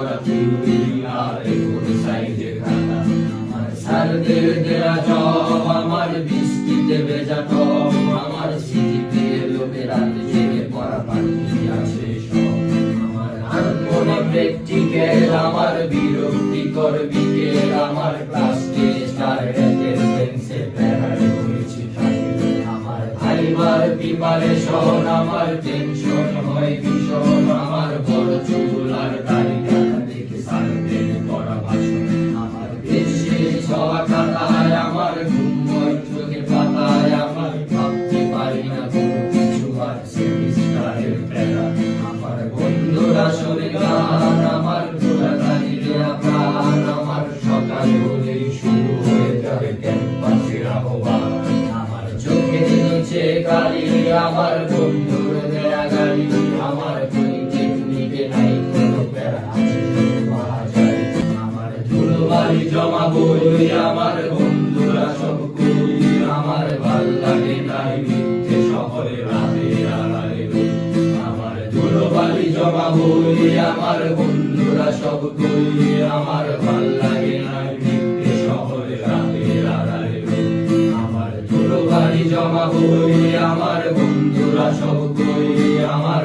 করা থিওরি আর কোন সাইডে খাতা। আমার স্যারদের দেয়া জব, আমার বৃষ্টিতে ভেজা টব, আমার স্মৃতিতে লোকে রাত জেগে পড়া বাকি আছে সব। আমার আনমনে প্র্যাকটিক্যাল, আমার বিরক্তিকর বিকেল, আমার ক্লাস টেস্ট আর অ্যাটেন্ডেন্সে প্যারায় হয়েছি থাকে। আমার ভাইবার প্রিপারেশন, আমার টেনশন হয় ভীষণ, আমার বড় চুল আর দাড়ি কাটা দেখে স্যারদের করা ভাষণ। আমার বেশি ছওয়া খাতায়, আমার ঘুম হয় চোখের পাতায়, আমার ভাবতে পারি না কোনো কিছু আর সেমিস্টারের প্যারা। আমার বন্ধুরা শোনে গান, আমার ঘোরা গাড়ি দেয়া প্রাণ, আমার সকাল হলেই শুরু হয়ে যাবে ক্যাম্পাসের আহ্বান। আমার চোখের নিচে গাড়ি, আমার বন্ধুর দেয়া গাড়ি, আমার পলিটেকনিকে নাই কোনো প্যারা আছে শুধু বাজারে। আমার ধুলোবালি জমা বই, আমার বন্ধুরা সব কই, আমার ভাল লাগে নাই মিথ্যে শহরে রাতের আড়ালে রই। আমার ধুলোবালি জমা বই, আমার বন্ধুরা সব কই, আমার ভাল লাগে নাই মিথ্যে শহরে রাতের আড়ালে রই। আমার ধুলোবালি জমা বই, আমার বন্ধুরা সব কই, আমার